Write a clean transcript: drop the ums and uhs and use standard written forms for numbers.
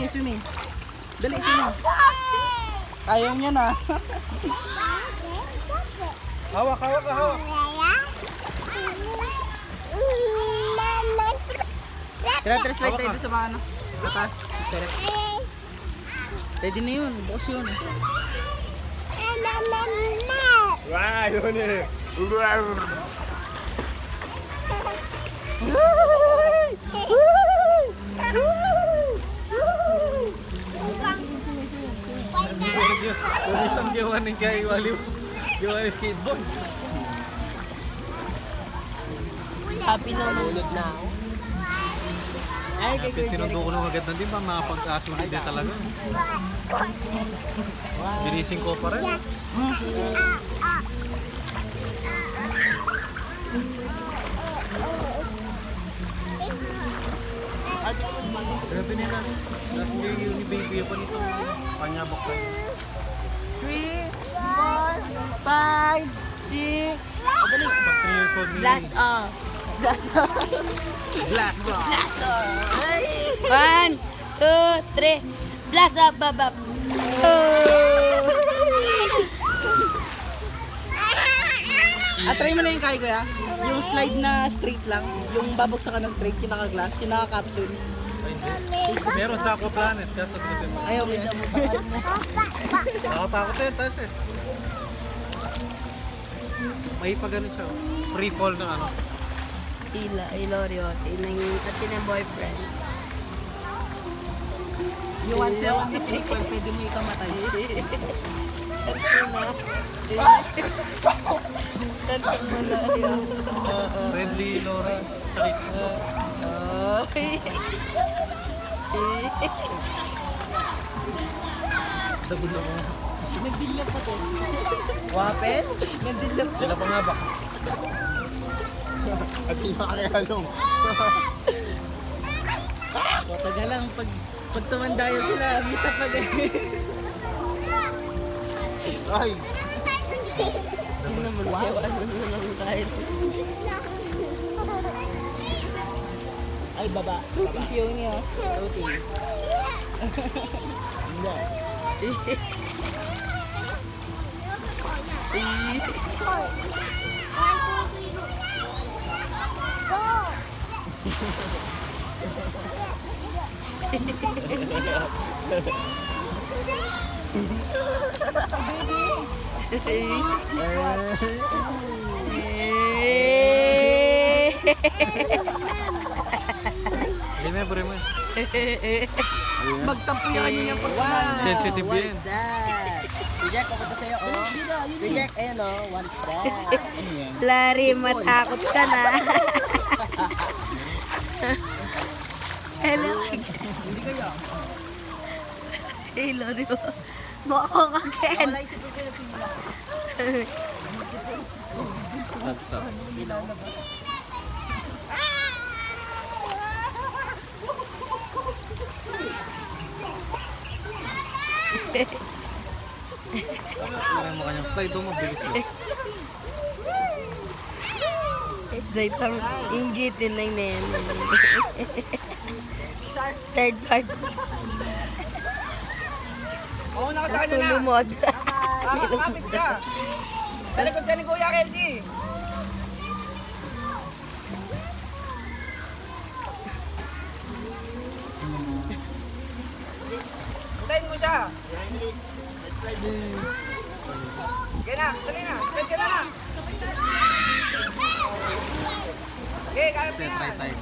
sumi. Dali, sumi. Ayaw niya na. Hawak. Tira, slide tayo sa mga ano. Atas. Tira. Pwede na yun. Bukas yun. Wah, yun eh. Yung isang gawa ng kaya iwaliw. Gawa ng skateboard. Happy na mulod na ako. Ay, Tinudo ko ng agad na din ba? Makapag-asunod din talaga. Binising ko pa rin. Grabe nila. Last year yung baby pa nito. Panyabok tayo. 3, 4, 5, 6. Dali. Pag 3 years old nila. Blast off. Blast off. Glass bro. Blast off. 1, 2, 3. Blast off, babab. Try mo na yung kaya ko ya. Yung slide na straight lang. Yung babagsak ka na straight, yung naka-glass, yung naka-capsule. Meron sa Aqua Planet. Kaya sa Quezon. Ayaw mo yan. Nakatakot eh. Tapos eh. May pa ganun siya. Free fall ng ano. Ilorio. At yung boyfriend. Yung 170, pwede mo ikamatay. Friendly Lori. Sa Facebook. Dagulo mo. Nagdilap pa to. Wapel? Nagdilap pa. Sila pa nga ba? At hindi makakalong. Taga lang, pag tumanda yun sila, mita pa ganyan. Ay! Hindi naman kayo. Ano naman kahit. Ay, baba. Isiyaw niya. Okay. Remember mo. Magtampuyan niya pag Sensitive yan. Jack, papunta sa'yo, oh. Jack, ayun, oh. One step. Larry, matakot ka na. Hello. Hindi kayo. Hey, Larry. Mako ka, Ken. That's up. Kaya mo kanyang slide doon, mabilis lang. Dahil pang inggitin ng nene. Third part. Oo, nakasakay na na. Tulumod. Kapit ka. Sa likod ka ni Kuya Kelsey. Puntahin mo siya. Okay na, dali na. Slide ka na. Okay, kaya mo Try yan. tayo.